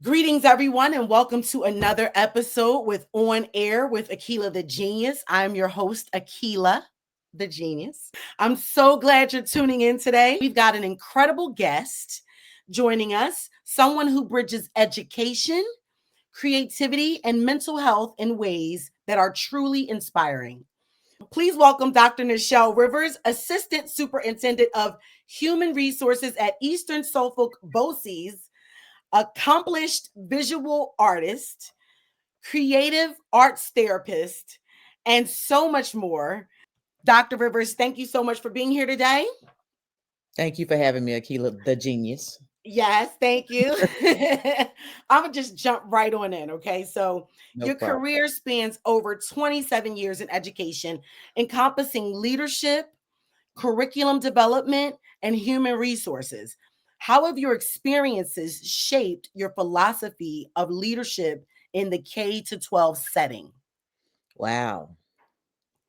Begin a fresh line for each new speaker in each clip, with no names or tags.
Greetings, everyone, and welcome to another episode with On Air with Akilah the Genius. I'm your host, Akilah the Genius. I'm so glad you're tuning in today. We've got an incredible guest joining us, someone who bridges education, creativity, and mental health in ways that are truly inspiring. Please welcome Dr. Nichelle Rivers, Assistant Superintendent of Human Resources at Eastern Suffolk BOCES, accomplished visual artist, creative arts therapist, and so much more. Dr. Rivers, thank you so much for being here today.
Thank you for having me, Akilah the Genius.
Yes, thank you. I'm going to just jump right on in, okay? So,
No
your
problem.
career spans over 27 years in education, encompassing leadership, curriculum development, and human resources. How have your experiences shaped your philosophy of leadership in the K to 12 setting?
Wow.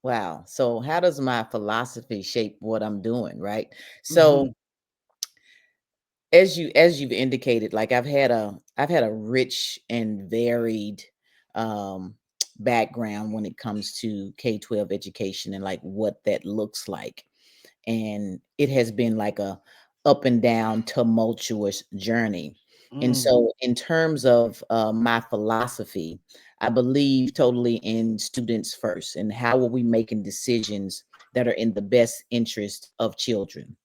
Wow. So how does my philosophy shape what I'm doing, right?
Mhm.
So as you've indicated, like I've had a rich and varied um background when it comes to K-12 education and like what that looks like. And it has been like a up and down tumultuous journey. And
Mm.
so in terms of my philosophy, I believe totally in students first and how are we making decisions that are in the best interest of children.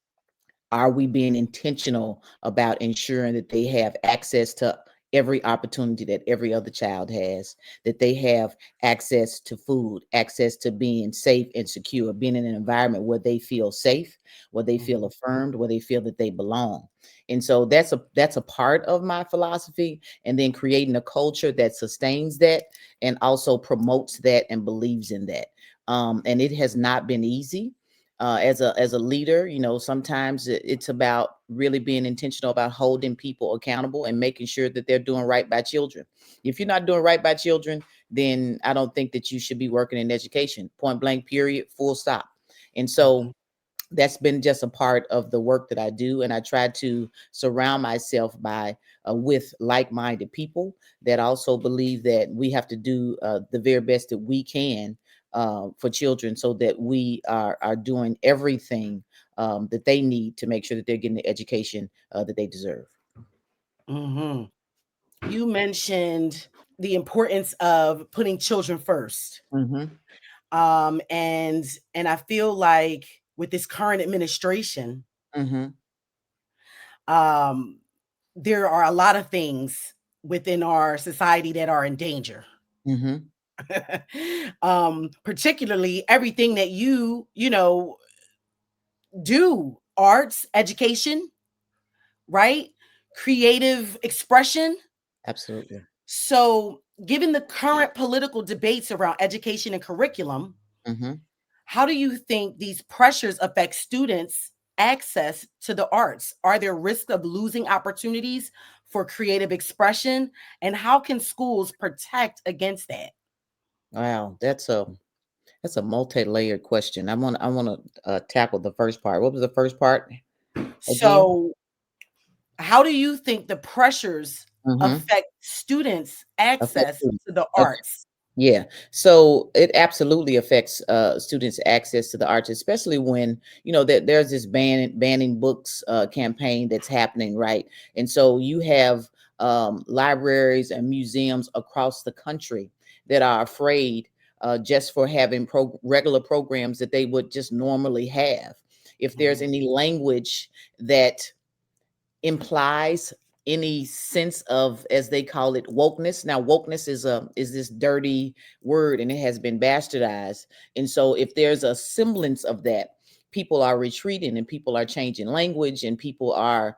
Are we being intentional about ensuring that they have access to every opportunity that every other child has, that they have access to food, access to being safe and secure, being in an environment where they feel safe, where they feel
Mhm.
affirmed, where they feel that they belong. And so that's a part of my philosophy, and then creating a culture that sustains that and also promotes that and believes in that. And it has not been easy as a leader. Sometimes it's about really being intentional about holding people accountable and making sure that they're doing right by children. If you're not doing right by children, then I don't think that you should be working in education, point blank, period, full stop. And
Mhm.
so that's been just a part of the work that I do, and I try to surround myself by with like-minded people that also believe that we have to do the very best that we can for children, so that we are doing everything that they need to make sure that they're getting the education that they deserve.
Mhm. You mentioned the importance of putting children first.
Mm-hmm.
And I feel like with this current administration,
Mm-hmm.
um, there are a lot of things within our society that are in danger.
Mm-hmm.
Particularly everything that you do, arts, education, right? Creative expression.
Absolutely.
So, given the current political debates around education and curriculum,
Mm-hmm.
how do you think these pressures affect students' access to the arts? Are there risks of losing opportunities for creative expression? And how can schools protect against that?
Wow, that's a multi-layered question. I want to tackle the first part. What was the first part again?
So, how do you think the pressures
Mm-hmm.
affect students'
Affect
access
students.
to the
Okay.
arts?
Yeah. So it absolutely affects students' access to the arts, especially when that there's this banning books campaign that's happening, right? And so you have libraries and museums across the country that are afraid just for having regular programs that they would just normally have. If there's
Mhm.
any language that implies any sense of, as they call it, wokeness. Now wokeness is this dirty word, and it has been bastardized. And so if there's a semblance of that, people are retreating and people are changing language and people are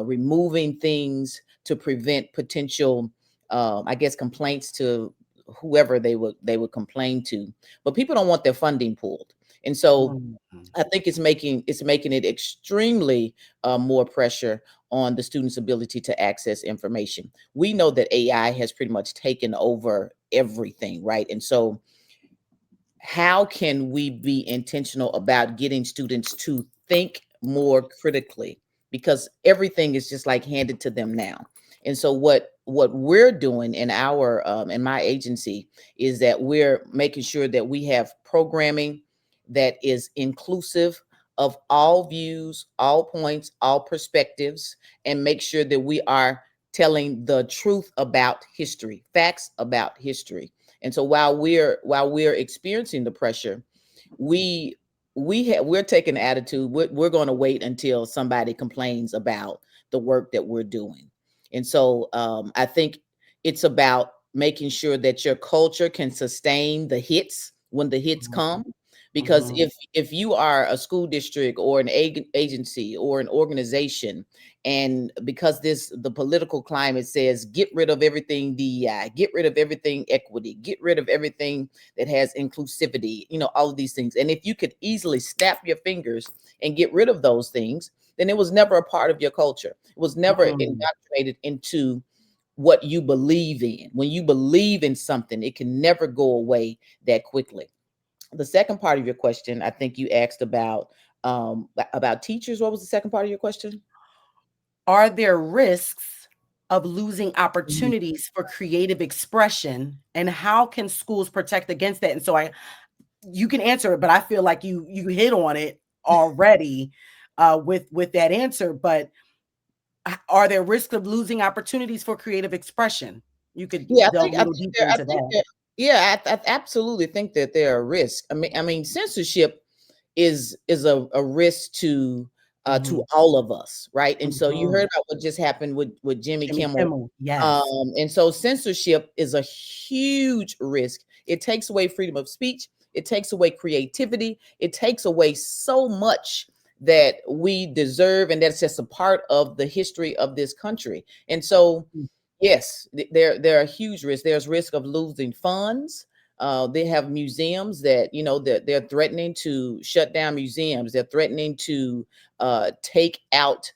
removing things to prevent potential I guess complaints to whoever they would complain to. But people don't want their funding pulled. And so
Mhm.
I think it's making it extremely more pressure on the student's ability to access information. We know that AI has pretty much taken over everything, right? And so, how can we be intentional about getting students to think more critically, because everything is just like handed to them now. And so what we're doing in our in my agency is that we're making sure that we have programming that is inclusive of all views, all points, all perspectives, and make sure that we are telling the truth about history, facts about history. And so while we're experiencing the pressure, we we're taking the attitude, we're going to wait until somebody complains about the work that we're doing. And so I think it's about making sure that your culture can sustain the hits when the hits come. Because
Mhm.
if you are a school district or an agency or an organization, and because the political climate says get rid of everything DEI, get rid of everything equity, get rid of everything that has inclusivity, all of these things. And if you could easily snap your fingers and get rid of those things, then it was never a part of your culture. It was never
Mm.
indoctrinated into what you believe in. When you believe in something, it can never go away that quickly. The second part of your question, I think you asked about teachers. What was the second part of your question?
Are there risks of losing
Mhm.
opportunities for creative expression, and how can schools protect against that? And so you can answer it, but I feel like you hit on it already with that answer. But are there risks of losing opportunities for creative expression? You could
Yeah,
delve a
I
little
think
deeper
there, I
into
think
that.
that, yeah, I absolutely think that there are risks. I mean, censorship is a risk to
Mhm,
all of us, right? And so you
mhm.
heard about what just happened with Jimmy
Jimmy
Kimmel.
Kimmel, yes.
And so censorship is a huge risk. It takes away freedom of speech. It takes away creativity. It takes away so much that we deserve, and that's just a part of the history of this country. And so,
Mm,
yes, there are huge risks. There's risk of losing funds. They have museums that they're threatening to shut down museums. They're threatening to take out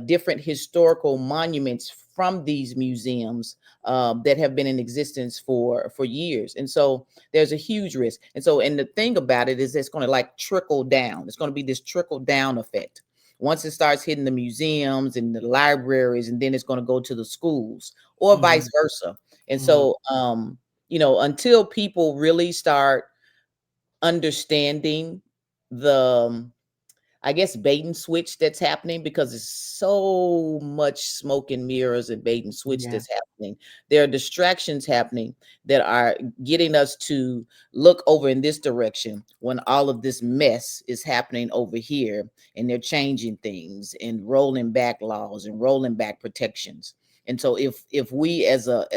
different historical monuments from these museums that have been in existence for years. And so there's a huge risk. And so, and the thing about it is it's going to like trickle down. It's going to be this trickle down effect. Once it starts hitting the museums and the libraries, and then it's going to go to the schools or vice
mhm,
versa. And
mhm.
so, until people really start understanding the I guess bait and switch that's happening, because it's so much smoke and mirrors and bait and switch
Yeah.
that's happening. There are distractions happening that are getting us to look over in this direction when all of this mess is happening over here, and they're changing things and rolling back laws and rolling back protections. And so if we as a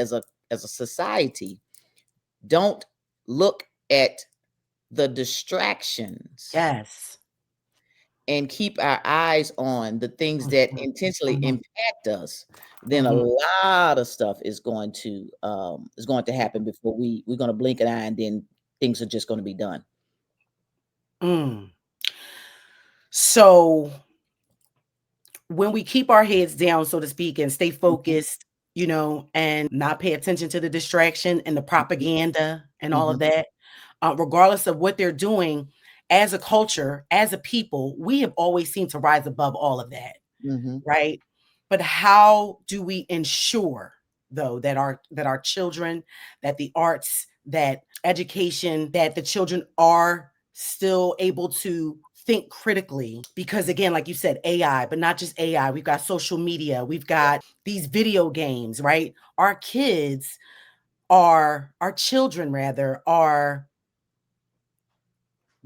society don't look at the distractions
Yes.
and keep our eyes on the things that
Mhm,
intentionally
mhm,
impact us, then a
mhm.
lot of stuff is going to happen before we're going to blink an eye, and then things are just going to be done.
Mm. So when we keep our heads down, so to speak, and stay
Mhm,
focused, and not pay attention to the distraction and the
mhm,
propaganda and all of
mhm,
that, regardless of what they're doing, as a culture, as a people, we have always seemed to rise above all of that,
mhm.
right? But how do we ensure, though, that our children, that the arts, that education, that the children are still able to think critically? Because again, like you said, AI, but not just AI, we've got social media, we've got these video games, right? Our children rather are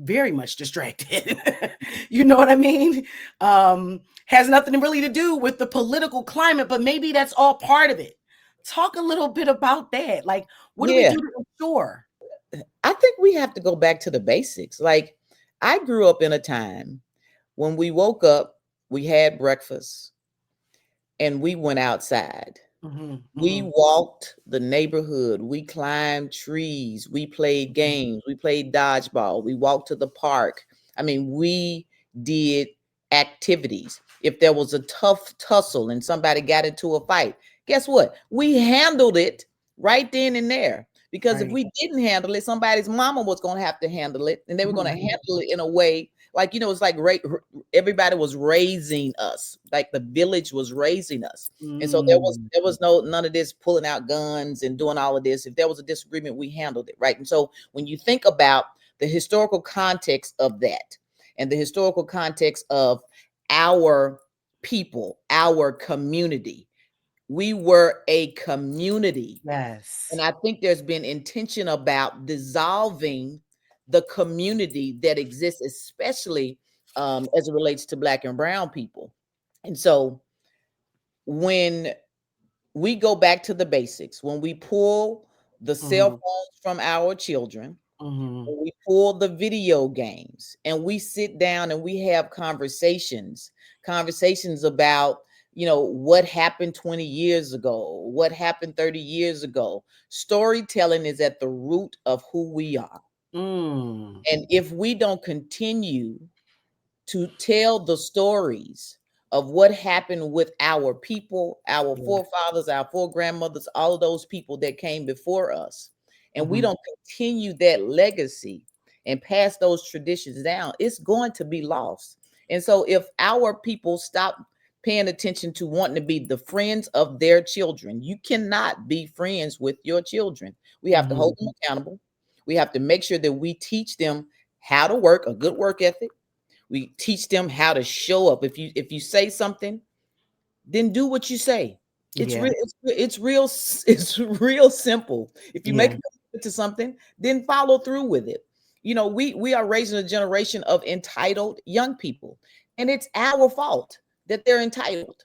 very much distracted. You know what I mean? Has nothing really to do with the political climate, but maybe that's all part of it. Talk a little bit about that. Like, what do we
Yeah,
do to ensure?
I think we have to go back to the basics. Like, I grew up in a time when we woke up, we had breakfast, and we went outside.
Mhm,
We
mhm,
walked the neighborhood, we climbed trees, we played
mhm.
games, we played dodgeball, we walked to the park. I mean, we did activities. If there was a tough tussle and somebody got into a fight, guess what? We handled it right then and there. Because if
Right.
we didn't handle it, somebody's mama was going to have to handle it, and they were going to
Mhm,
handle it in a way like, it's like everybody was raising us, like the village was raising us. And so
Mm.
there was no none of this pulling out guns and doing all of this. If there was a disagreement, we handled it, right? And so when you think about the historical context of that, and the historical context of our people, our community, we were a community. And
Yes.
I think there's been intention about dissolving the community that exists, especially as it relates to Black and brown people. And so when we go back to the basics, when we pull the cell
Mhm.
phones from our children,
Mhm.
when we pull the video games, and we sit down and we have conversations about, what happened 20 years ago, what happened 30 years ago. Storytelling is at the root of who we are.
Mm.
And if we don't continue to tell the stories of what happened with our people, our
Yeah.
forefathers, our foregrandmothers, all of those people that came before us, and we
Mhm.
don't continue that legacy and pass those traditions down, it's going to be lost. And so if our people stop paying attention to wanting to be the friends of their children, you cannot be friends with your children. We have to hold
Mhm.
them accountable. We have to make sure that we teach them how to work, a good work ethic. We teach them how to show up. If you say something, then do what you say. It's
Yeah.
real. It's real. It's real simple. If you make
Yeah.
a commitment to something, then follow through with it. We are raising a generation of entitled young people, and it's our fault that they're entitled.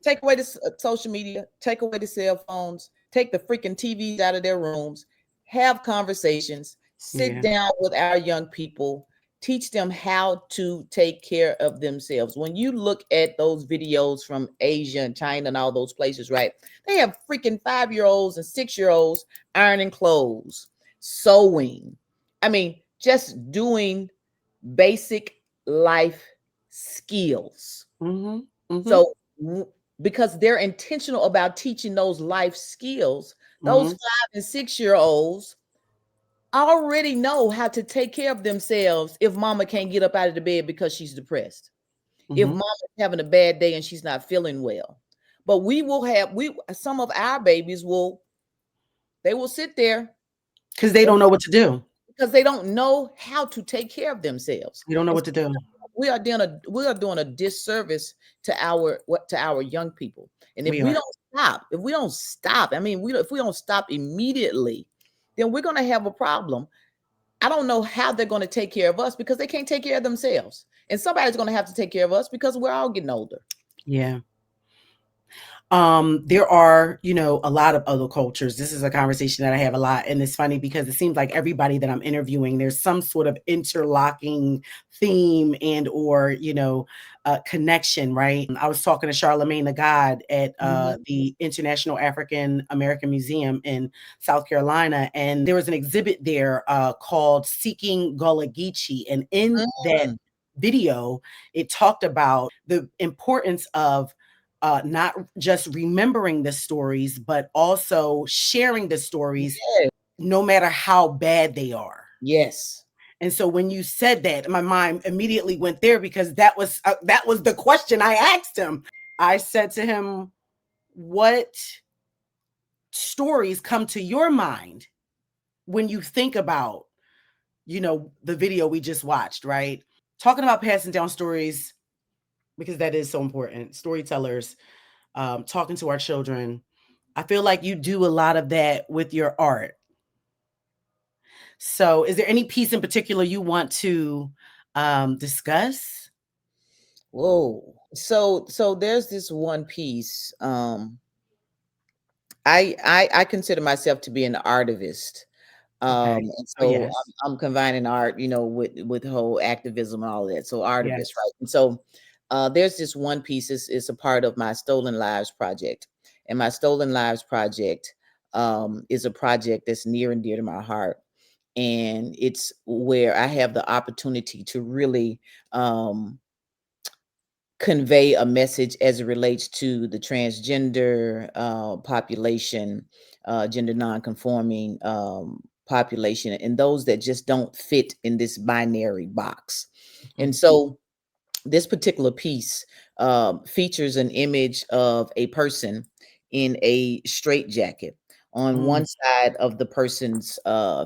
Take away the social media, take away the cell phones, take the freaking TVs out of their rooms, have conversations, sit
Yeah.
down with our young people, teach them how to take care of themselves. When you look at those videos from Asia and China and all those places, right? They have freaking 5-year-olds and 6-year-olds ironing clothes, sewing. I mean, just doing basic life skills.
Mhm. Mhm.
So, because they're intentional about teaching those life skills, those
Mhm.
5 and 6-year-olds already know how to take care of themselves if mama can't get up out of the bed because she's depressed. If
Mhm.
mama's having a bad day and she's not feeling well. But we some of our babies they will sit there
Because they
and
don't know what to do.
because they don't know how to take care of themselves.
They don't know
And
what to do.
we are doing a disservice to our young people. And
We are.
if we don't stop, I mean, if we don't stop immediately, then we're going to have a problem. I don't know how they're going to take care of us because they can't take care of themselves. And somebody's going to have to take care of us because we're all getting older.
Yeah. There are, a lot of other cultures. This is a conversation that I have a lot. And it's funny because it seems like everybody that I'm interviewing, there's some sort of interlocking theme and or, connection, right? I was talking to Charlemagne the God at
Mhm.
the International African American Museum in South Carolina. And there was an exhibit there called Seeking Gullah Geechee. And in that
Mm.
video, it talked about the importance of not just remembering the stories, but also sharing the stories,
Yeah.
no matter how bad they are.
Yes.
And so when you said that, my mind immediately went there because that was the question I asked him. I said to him, "What stories come to your mind when you think about, the video we just watched, right? Talking about passing down stories because that is so important. Storytellers, talking to our children. I feel like you do a lot of that with your art. So, is there any piece in particular you want to discuss?
Whoa. So there's this one piece. I consider myself to be an artivist.
Okay.
And
Oh,
so
yes.
I'm combining art, with whole activism and all of that. So artivist,
Yes.
right? And so there's this one piece is a part of my Stolen Lives project, and my Stolen Lives project is a project that's near and dear to my heart, and it's where I have the opportunity to really convey a message as it relates to the transgender population, gender nonconforming population, and those that just don't fit in this binary box. And so this particular piece features an image of a person in a straitjacket. On
Mm,
one side of the person's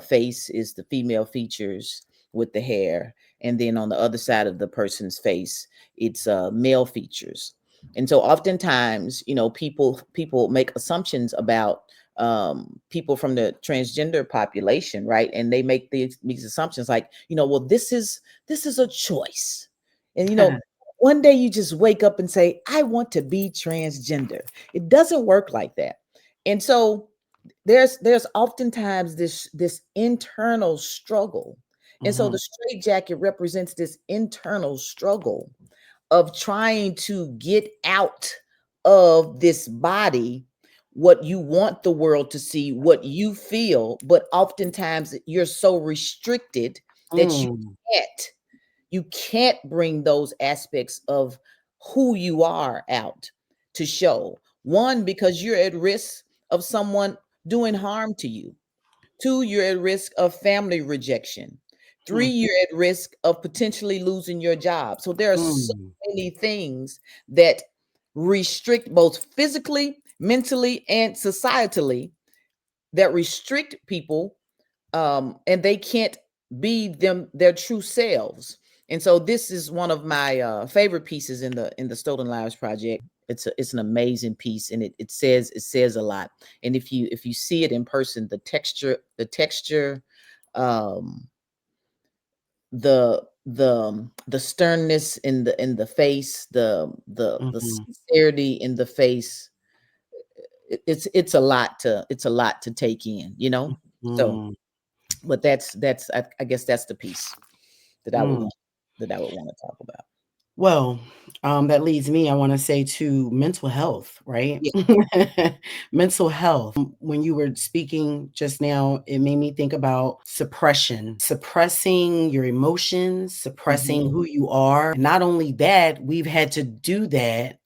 face is the female features with the hair, and then on the other side of the person's face, it's male features. And so, oftentimes, people make assumptions about people from the transgender population, right? And they make these assumptions like, well, this is a choice, and one day you just wake up and say, I want to be transgender. It doesn't work like that. And so there's oftentimes this internal struggle. And so
mhm,
the straitjacket represents this internal struggle of trying to get out of this body what you want the world to see, what you feel, but oftentimes you're so restricted that
mm,
can't you can't bring those aspects of who you are out to show. One, because you're at risk of someone doing harm to you. Two, you're at risk of family rejection. Three,
mm,
you're at risk of potentially losing your job. So there are so
mm,
many things that restrict both physically, mentally, and societally, that restrict people, and they can't be their true selves. And so this is one of my favorite pieces in the Stolen Lives Project. It's an amazing piece, and it says a lot. And if you see it in person, the texture, um, the sternness in the face, the
mhm,
sincerity in the face, it's a lot to take in. So,
mm,
but I guess that's the piece that I would
mm.
want that I would want to talk about.
Well, that leads me, I want to say, to mental health, right?
Yeah.
Mental health. When you were speaking just now, it made me think about suppressing your emotions,
Mhm.
suppressing who you are. Not only that, we've had to do that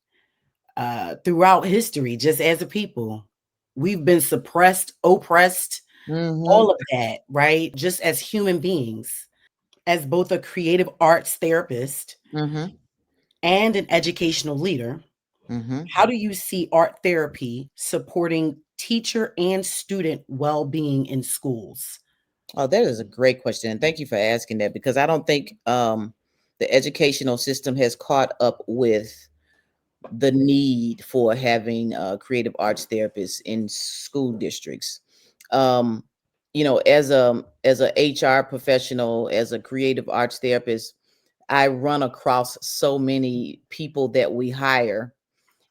throughout history, just as a people. We've been suppressed, oppressed,
Mhm.
all of that, right? Just as human beings, as both a creative arts therapist
Mhm.
and an educational leader,
Mhm.
how do you see art therapy supporting teacher and student well-being in schools?
Oh, that is a great question, and thank you for asking that, because I don't think the educational system has caught up with the need for having creative arts therapists in school districts. Um, as a HR professional, as a creative arts therapist, I run across so many people that we hire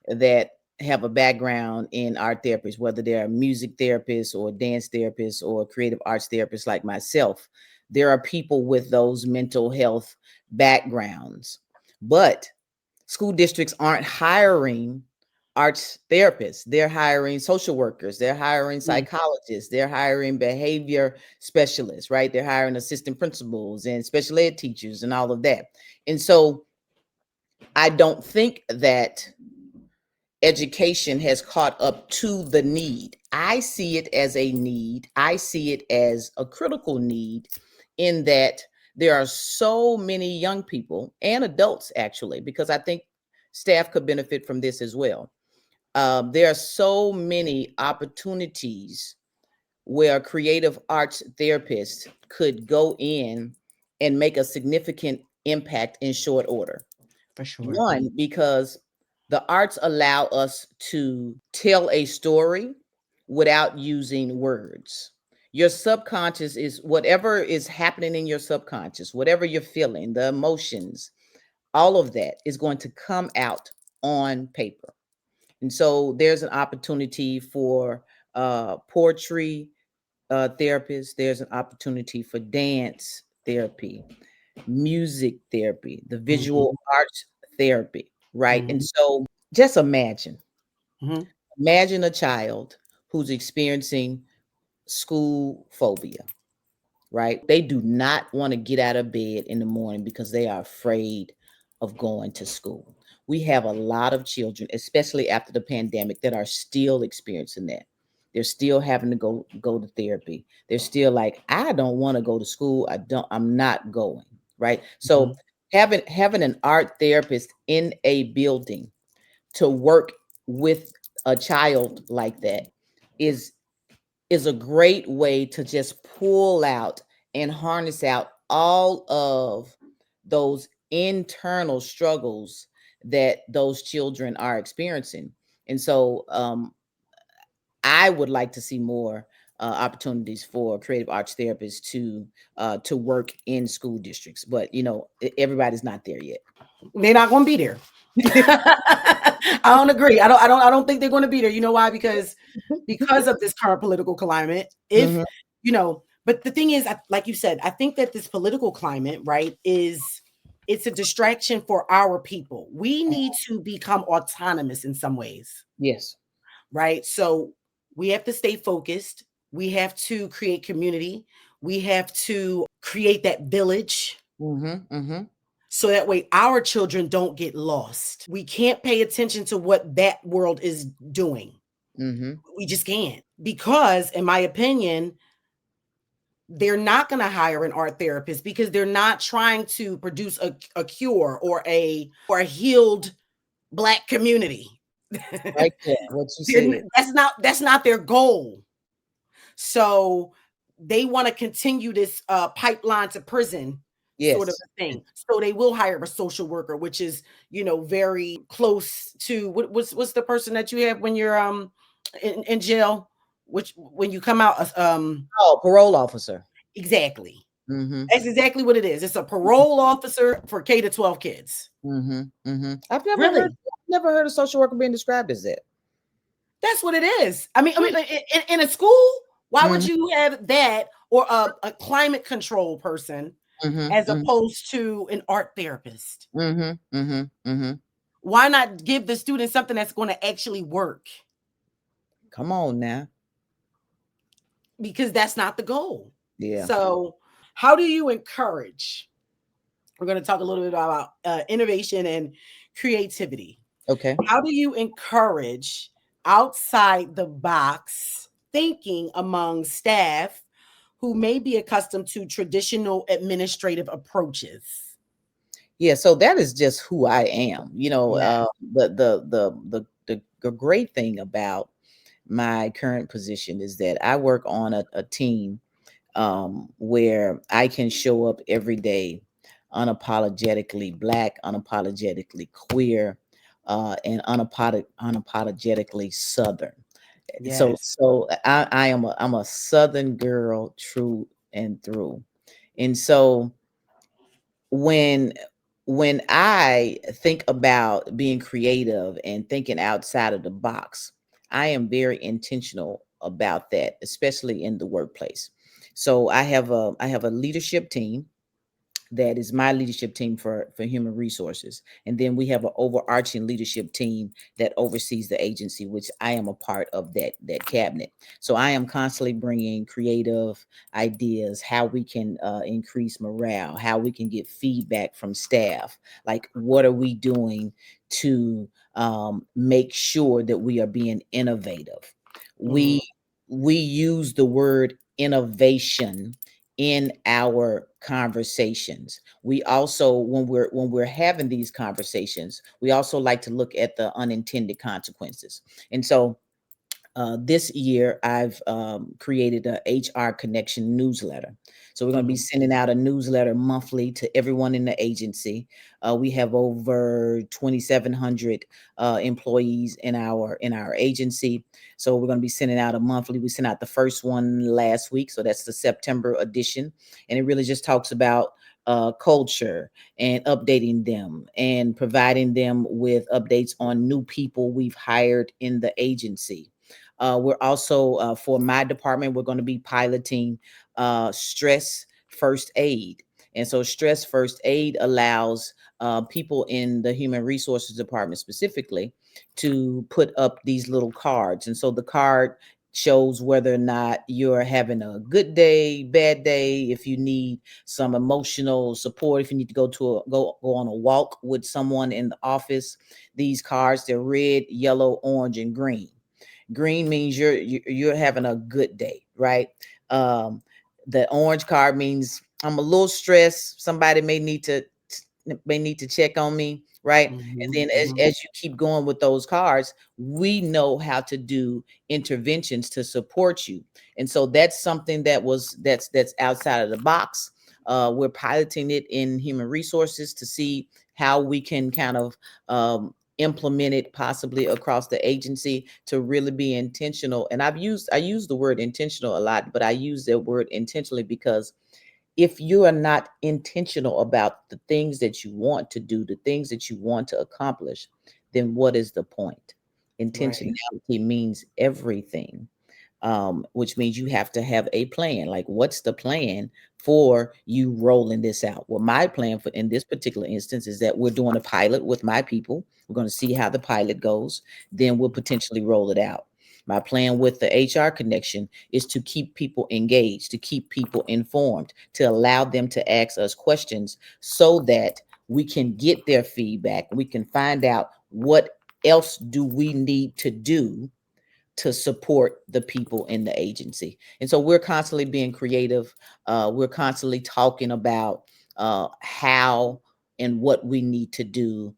that have a background in art therapies, whether they're music therapists or dance therapists or creative arts therapists like myself. There are people with those mental health backgrounds, but school districts aren't hiring arts therapists. They're hiring social workers, they're hiring
Mm,
psychologists, they're hiring behavior specialists, right? They're hiring assistant principals and special ed teachers and all of that. And so I don't think that education has caught up to the need. I see it as a need. I see it as a critical need, in that there are so many young people and adults, actually, because I think staff could benefit from this as well. There are so many opportunities where creative arts therapists could go in and make a significant impact in short order.
for sure.
One, because the arts allow us to tell a story without using words. Your subconscious is whatever is happening in your subconscious, whatever you're feeling, the emotions, all of that is going to come out on paper. And so there's an opportunity for poetry therapists, there's an opportunity for dance therapy, music therapy, the visual
Mhm,
arts therapy, right? And
mhm,
so just
mhm,
imagine a child who's experiencing school phobia, right? They do not want to get out of bed in the morning because they are afraid of going to school. We have a lot of children, especially after the pandemic, that are still experiencing that. They're still having to go to therapy. They're still like, I don't want to go to school. I'm not going, right? So
mhm,
having an art therapist in a building to work with a child like that is is a great way to just pull out and harness out all of those internal struggles that those children are experiencing. And so I would like to see more opportunities for creative arts therapists to work in school districts, but everybody's not there yet.
They're not going to be there. I don't agree. I don't think they're going to be there. You know why? Because of this current political climate. If
Mhm.
but the thing is, like you said, I think that this political climate, right, it's a distraction for our people. We need to become autonomous in some ways,
Yes.
right? So we have to stay focused. We have to create community. We have to create that village
Mhm. Mhm.
so that way our children don't get lost. We can't pay attention to what that world is doing.
Mhm.
We just can't. Because, in my opinion, they're not going to hire an art therapist because they're not trying to produce a cure or a healed Black community.
Right there, what you said.
That's not their goal. So they want to continue this pipeline to prison sort of
Yes.
a thing. So they will hire a social worker, which is, very close to what's the person that you have when you're in jail, which when you come out
Oh, parole officer.
exactly.
Mhm.
That's exactly what it is. It's a parole officer for K to 12 kids.
Mhm. Mhm.
Really?
I've never heard a social worker being described as that.
That's what it is. I mean, like, in a school, why would
Mhm.
you have that or a climate control person
Mhm.
as
Mhm.
opposed to an art therapist?
Mhm. Mhm. Mhm.
Why not give the student something that's going to actually work?
Come on now.
Because that's not the goal.
Yeah.
So, how do you encourage? We're going to talk a little bit about innovation and creativity.
Okay.
How do you encourage outside the box thinking among staff who may be accustomed to traditional administrative approaches?
Yeah, so that is just who I am.
Yeah.
The great thing about my current position is that I work on a team where I can show up every day unapologetically Black, unapologetically queer, and unapologetically Southern.
Yes.
So I'm a Southern girl through and through. And so when when I think about being creative and thinking outside of the box, I am very intentional about that, especially in the workplace. So I have a leadership team that is my leadership team for human resources, and then we have an overarching leadership team that oversees the agency, which I am a part of that cabinet. So I am constantly bringing creative ideas, how we can increase morale, how we can get feedback from staff, like what are we doing to make sure that we are being innovative.
Mhm.
We we use the word innovation in our conversations. We also, when we're having these conversations, we also like to look at the unintended consequences. And so this year, I've created a HR Connection newsletter. So we're going to be
Mhm.
sending out a newsletter monthly to everyone in the agency. We have over 2,700 employees in our agency. So we're going to be sending out a monthly. We sent out the first one last week, so that's the September edition, and it really just talks about culture and updating them and providing them with updates on new people we've hired in the agency. We're also, for my department, we're going to be piloting stress first aid. And so, stress first aid allows people in the human resources department specifically to put up these little cards. And so, the card shows whether or not you're having a good day, bad day, if you need some emotional support, if you need to go on a walk with someone in the office. These cards, they're red, yellow, orange, and green. Green means you're having a good day, right? Um, the orange card means I'm a little stressed. Somebody may need to may need to check on me, right? And
Mhm,
then
mhm.
as you keep going with those cards, we know how to do interventions to support you. And so that's something that's outside of the box. We're piloting it in human resources to see how we can kind of implement it possibly across the agency to really be intentional. And I use the word intentional a lot, but I use that word intentionally because if you are not intentional about the things that you want to do, the things that you want to accomplish, then what is the point?
Right.
Intentionality means everything, which means you have to have a plan. Like, what's the plan for you rolling this out? Well, my plan for in this particular instance is that we're doing a pilot with my people. We're going to see how the pilot goes. Then we'll potentially roll it out. My plan with the HR connection is to keep people engaged, to keep people informed, to allow them to ask us questions so that we can get their feedback. We can find out what else do we need to do to support the people in the agency. And so we're constantly being creative. We're constantly talking about how and what we need to do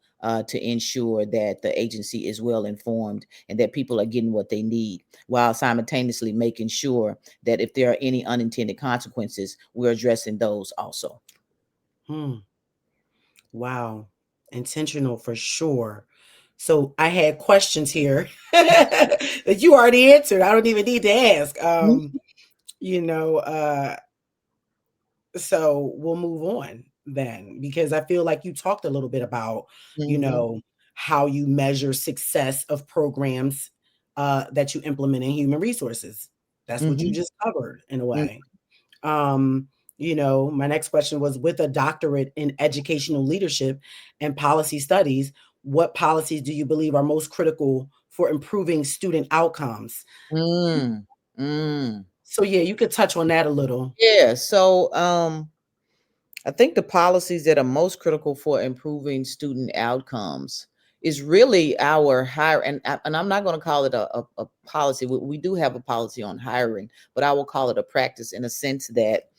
to ensure that the agency is well informed and that people are getting what they need, while simultaneously making sure that if there are any unintended consequences, we're addressing those also.
Hmm. Wow. Intentional for sure. So I had questions here that you already answered. I don't even need to ask. You know, so we'll move on then because I feel like you talked a little bit about, you
Mm-hmm.
know, how you measure success of programs that you implement in human resources. That's what you
Mm-hmm.
just covered in a way. Um, my next question was with a doctorate in educational leadership and policy studies, what policies do you believe are most critical for improving student outcomes?
Mm, mm.
So yeah, you could touch on that a little.
Yeah. So I think the policies that are most critical for improving student outcomes is really our hire, and I'm not going to call it a policy. We do have a policy on hiring, but I will call it a practice in a sense that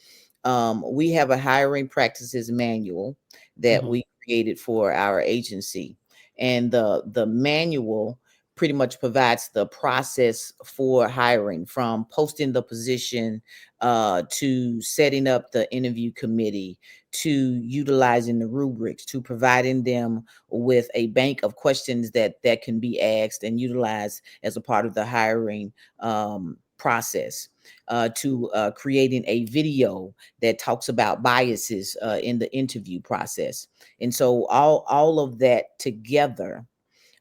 we have a hiring practices manual that
Mhm.
we created for our agency, and the manual pretty much provides the process for hiring, from posting the position to setting up the interview committee, to utilizing the rubrics, to providing them with a bank of questions that can be asked and utilized as a part of the hiring process, to creating a video that talks about biases in the interview process. And so all of that together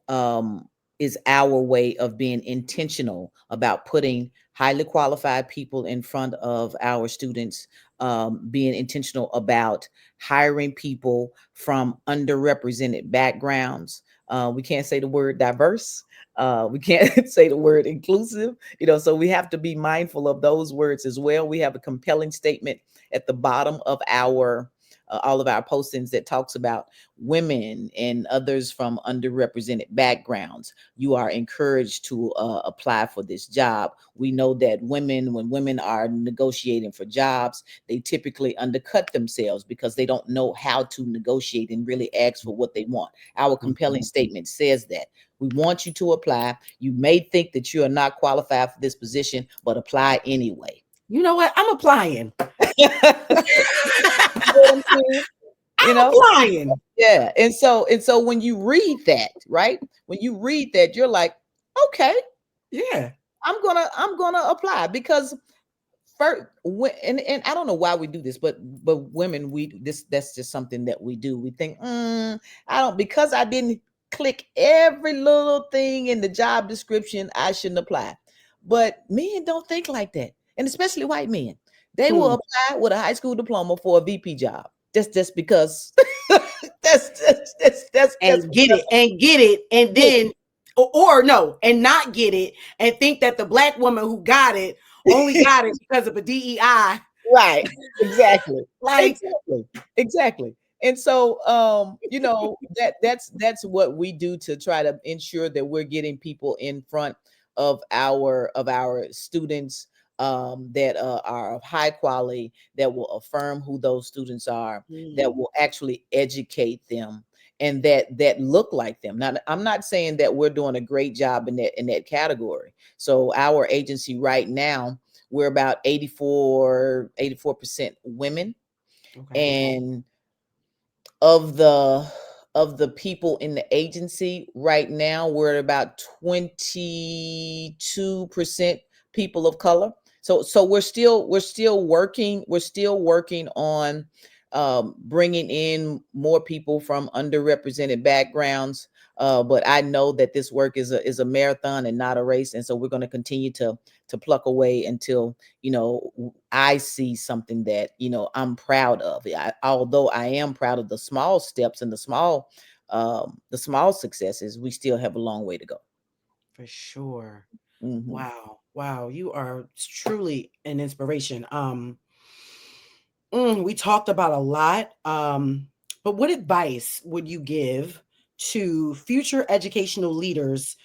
um, is our way of being intentional about putting highly qualified people in front of our students, being intentional about hiring people from underrepresented backgrounds. We can't say the word diverse. We can't say the word inclusive, so we have to be mindful of those words as well. We have a compelling statement at the bottom of our all of our postings that talks about women and others from underrepresented backgrounds. You are encouraged to apply for this job. We know that when women are negotiating for jobs, they typically undercut themselves because they don't know how to negotiate and really ask for what they want. Our compelling
Mhm.
statement says that. We want you to apply. You may think that you are not qualified for this position, but apply anyway.
You know what? I'm applying.
You know what I'm saying? You
I'm
know?
applying.
Yeah. And so when you read that, right? When you read that, you're like, okay,
Yeah.
I'm gonna apply because first, and I don't know why we do this, but women, that's just something that we do. We think, I don't, because I didn't click every little thing in the job description, I shouldn't apply. But men don't think like that, and especially white men. They will
Hmm.
apply with a high school diploma for a VP job just because that's
And get it and get it and
what
then or no and not get it and think that the black woman who got it only got it because of a DEI.
right, exactly,
Like,
exactly, exactly. And so that's what we do to try to ensure that we're getting people in front of our students, that are of high quality, that will affirm who those students are, that
Mm,
will actually educate them, and that look like them. Now, I'm not saying that we're doing a great job in that category. So our agency right now, we're about 84% women,
okay.
and of the people in the agency right now, we're at about 22% people of color. So we're still working on bringing in more people from underrepresented backgrounds. But I know that this work is a marathon and not a race, and so we're going to continue to pluck away until I see something that I'm proud of. Although I am proud of the small steps and the small successes, we still have a long way to go.
For sure.
Hmm.
Wow. Wow. You are truly an inspiration. We talked about a lot. But what advice would you give to future educational leaders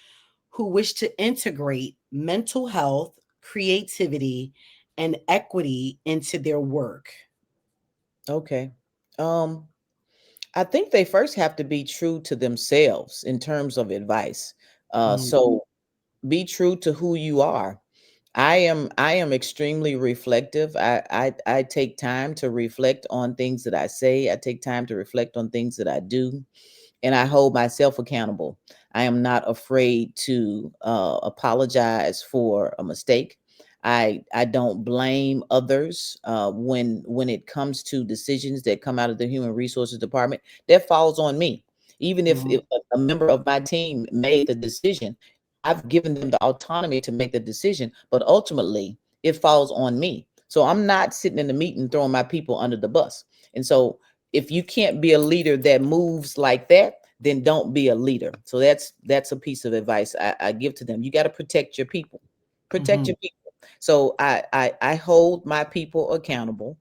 who wish to integrate mental health, creativity, and equity into their work?
Okay. Um, I think they first have to be true to themselves in terms of advice.
Mm,
So be true to who you are. I am extremely reflective. I take time to reflect on things that I say. I take time to reflect on things that I do, and I hold myself accountable. I am not afraid to apologize for a mistake. I don't blame others when it comes to decisions that come out of the human resources department. That falls on me. Even if
mm,
a member of my team made the decision, I've given them the autonomy to make the decision, but ultimately it falls on me. So I'm not sitting in the meeting throwing my people under the bus. And so if you can't be a leader that moves like that, then don't be a leader. So that's a piece of advice I give to them. You got to protect your people. Protect
mhm,
your people. So I hold my people accountable.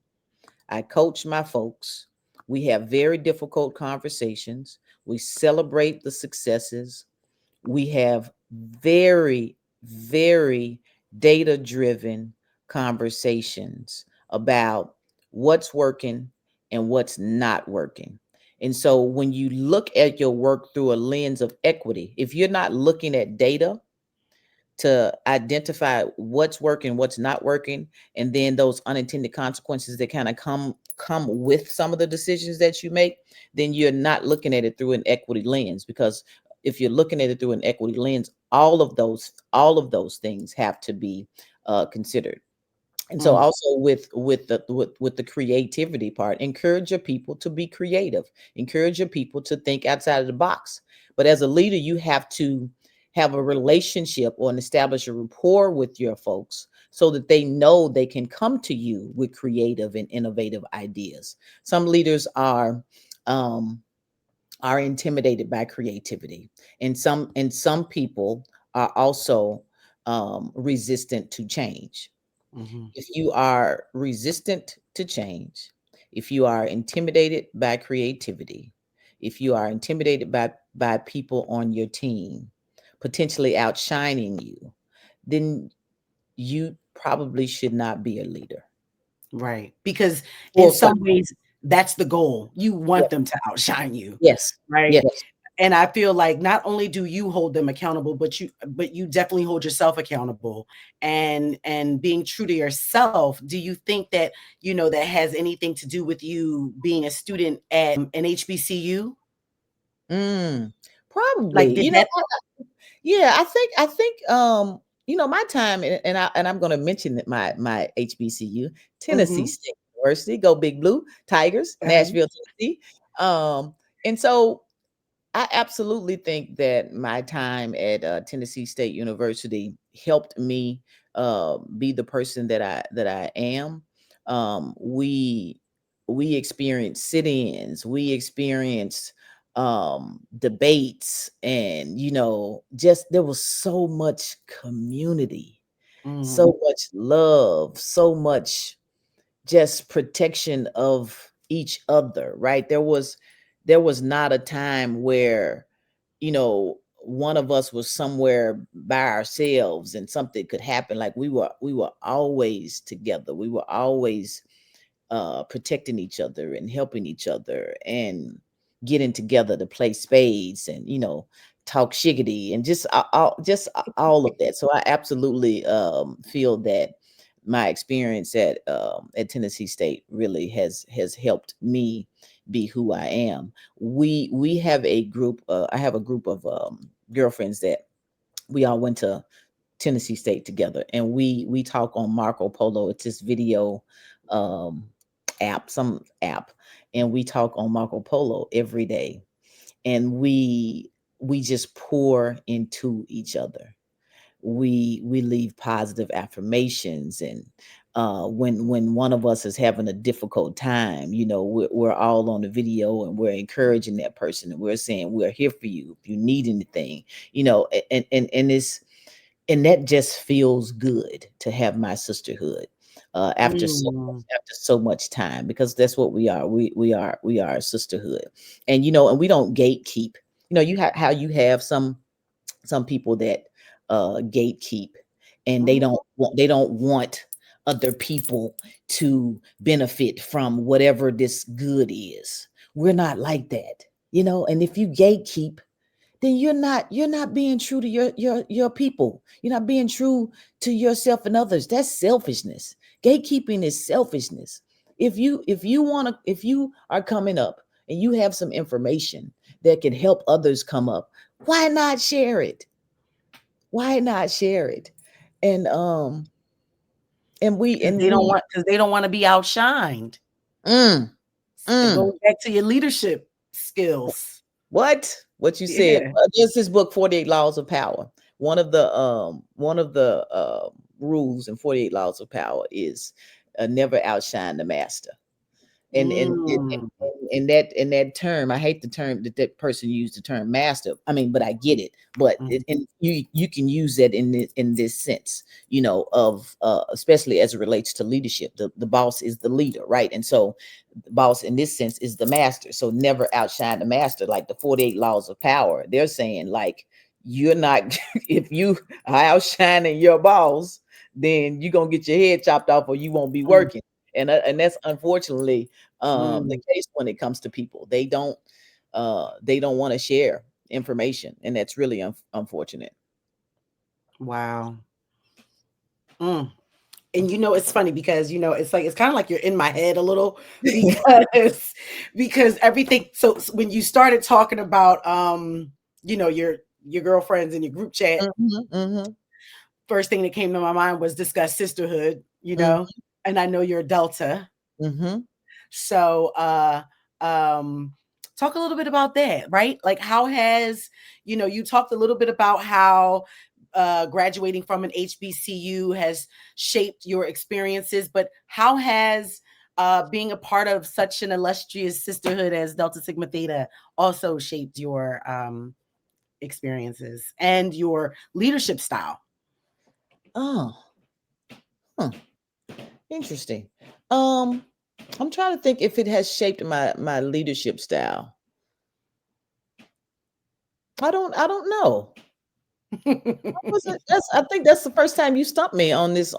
I coach my folks. We have very difficult conversations. We celebrate the successes. We have very, very data driven conversations about what's working and what's not working. And so when you look at your work through a lens of equity, if you're not looking at data to identify what's working, what's not working, and then those unintended consequences that kind of come with some of the decisions that you make, then you're not looking at it through an equity lens. Because if you're looking at it through an equity lens, all of those things have to be considered. And so
mm,
also with the creativity part, encourage your people to be creative, encourage your people to think outside of the box. But as a leader, you have to have a relationship or establish a rapport with your folks so that they know they can come to you with creative and innovative ideas. Some leaders um, are intimidated by creativity, and some people are also resistant to change.
mhm.
If you are resistant to change, if you are intimidated by creativity, if you are intimidated by people on your team potentially outshining you, then you probably should not be a leader.
Right. Because in
Full
some
stop.
ways, that's the goal. You want
Yes,
them to outshine you,
yes,
right?
yes.
And I feel like not only do you hold them accountable, but you definitely hold yourself accountable. And being true to yourself, do you think that, that has anything to do with you being a student at an HBCU?
Mm,
Like
probably.
did that
Yeah, my time, and I'm going to mention that my HBCU, Tennessee
Mhm.
State University, go Big Blue Tigers,
Uh-huh.
Nashville, Tennessee. And so I absolutely think that my time at Tennessee State University helped me be the person that I am. We experienced sit-ins, we experienced debates, and just there was so much community,
Mhm.
so much love, so much just protection of each other, right? There was not a time where, you know one of us was somewhere by ourselves and something could happen, like we were always together. We were always protecting each other and helping each other and getting together to play spades and talk shiggity and all of that. So I absolutely feel that my experience at Tennessee State really has helped me be who I am. We have a group. I have a group of girlfriends that we all went to Tennessee State together, and we talk on Marco Polo. It's this video um, some app, and we talk on Marco Polo every day, and we just pour into each other. We leave positive affirmations, and when one of us is having a difficult time, we're all on the video and we're encouraging that person, and we're saying we're here for you if you need anything, and that just feels good to have my sisterhood
Mm.
after so much time, because that's what we are. We are a sisterhood, and we don't gatekeep. You have how you have some people that gatekeep, and
Mm.
they don't want other people to benefit from whatever this good is. We're not like that, and if you gatekeep, then you're not being true to your people. You're not being true to yourself and others. That's selfishness. Gatekeeping is selfishness. If you are coming up and you have some information that can help others come up, why not share it? Why not share it? And and we
Because
and we
they don't want to be outshined.
mm, mm.
Going back to your leadership skills.
What you said.
Yeah.
There's this book, 48 Laws of Power. One of the rules in 48 Laws of Power is never outshine the master. And
Mm.
in that term, I hate the term that person used, the term master. I mean, but I get it. But
Mhm.
and you can use that in this sense, of especially as it relates to leadership. The boss is the leader, right? And so the boss in this sense is the master. So never outshine the master. Like the 48 laws of power, they're saying, like, you're not if you are outshining your boss, then you're gonna get your head chopped off or you won't be
Mm.
working. And that's unfortunately the
Mm.
case when it comes to people. They don't want to share information, and that's really unfortunate.
Wow. Mm. And it's funny because it's like it's kind of like you're in my head a little because everything. So when you started talking about your girlfriends and your group chat,
Mhm, mhm,
first thing that came to my mind was discuss sisterhood.
mhm,
And I know you're a Delta.
mhm.
So, um, talk a little bit about that, right? Like, how has, you talked a little bit about how graduating from an HBCU has shaped your experiences, but how has being a part of such an illustrious sisterhood as Delta Sigma Theta also shaped your experiences and your leadership style?
Oh, huh, interesting. Um, I'm trying to think if it has shaped my leadership style. I don't know. I think that's the first time you stumped me on this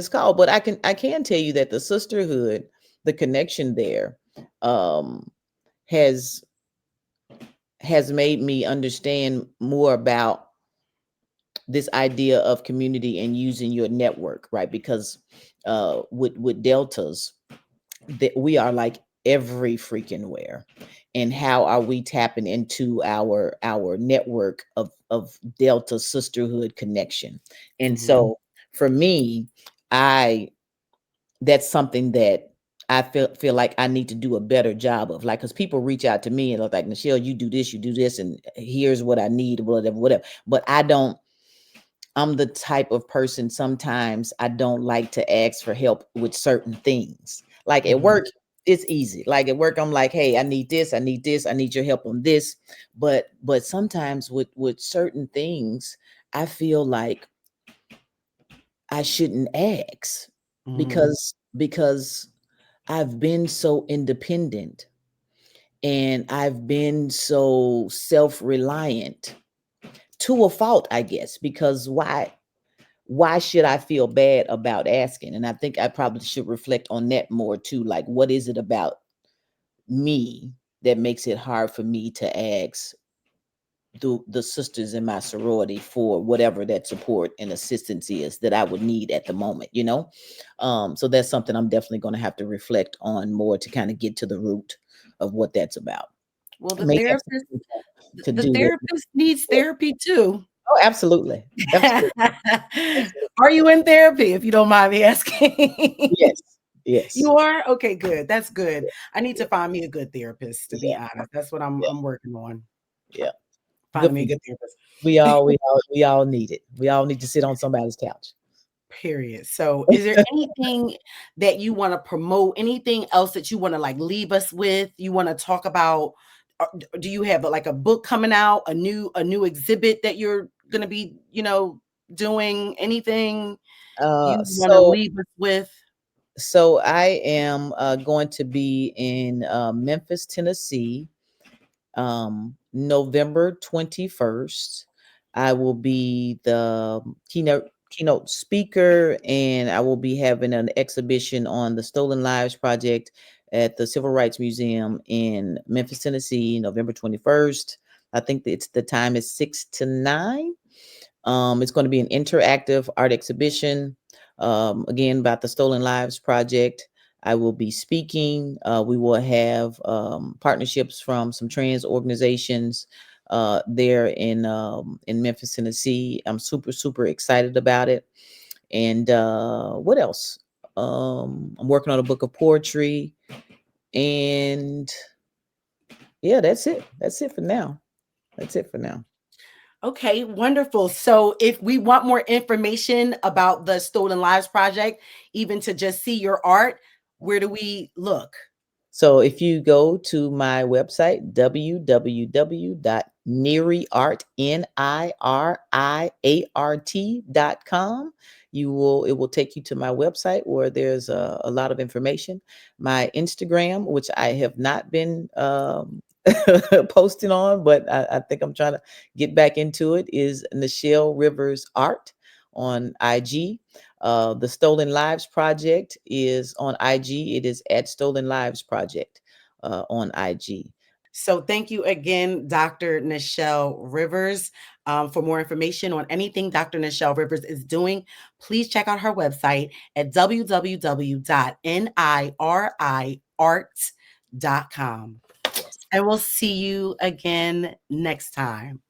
call, but I can tell you that the sisterhood, the connection there, um, has has made me understand more about this idea of community and using your network, right? Because with deltas, that we are like every freaking where, and how are we tapping into our network of delta sisterhood connection? And
Mhm.
so for me, I that's something that I feel like I need to do a better job of, like, because people reach out to me and they're like, Nichelle, you do this, and here's what I need, whatever. But I'm the type of person, sometimes I don't like to ask for help with certain things. Like at
Mhm.
work, it's easy. Like at work, I'm like, hey, I need this, I need this, I need your help on this. But sometimes with certain things, I feel like I shouldn't ask,
Mhm.
because I've been so independent and I've been so self-reliant to a fault, I guess, because why should I feel bad about asking? And I think I probably should reflect on that more too. Like, what is it about me that makes it hard for me to ask the sisters in my sorority for whatever that support and assistance is that I would need at the moment, you know? So that's something I'm definitely going to have to reflect on more to kind of get to the root of what that's about.
Well,
It may have something to
the
do with,
therapist needs therapy too.
oh, absolutely. Absolutely. Absolutely.
Are you in therapy, if you don't mind me asking?
Yes. Yes.
You are? Okay, good. That's good.
Yeah.
I need
Yeah.
to find me a good therapist, to be
Yeah.
honest. That's what
Yeah.
I'm working on.
Yeah.
Finding
Good
me
for
a
you.
good therapist.
We all need it. We all need to sit on somebody's couch.
Period. So, is there anything that you want to promote? Anything else that you want to like leave us with? You want to talk about? Do you have like a book coming out? A new exhibit that you're going to be, doing? Anything you want to
So
leave us with?
I am going to be in Memphis, Tennessee, November 21st. I will be the keynote speaker, and I will be having an exhibition on the Stolen Lives Project at the Civil Rights Museum in Memphis, Tennessee, November 21st. I think the time is 6 to 9. It's going to be an interactive art exhibition, again, about the Stolen Lives Project. I will be speaking. We will have partnerships from some trans organizations there in Memphis, Tennessee. I'm super, super excited about it. And what else? I'm working on a book of poetry. And yeah, that's it. That's it for now. That's it for now.
Okay, wonderful. So, if we want more information about the Stolen Lives Project, even to just see your art, where do we look?
So if you go to my website, www.niriart.com, it will take you to my website where there's a lot of information. My Instagram, which I have not been posting on, but I think I'm trying to get back into it, is Nichelle Rivers Art on IG. The Stolen Lives Project is on IG. It is at Stolen Lives Project on IG.
So, thank you again, Dr. Nichelle Rivers. For more information on anything Dr. Nichelle Rivers is doing, please check out her website at www.niriart.com.
Yes.
And we'll see you again next time.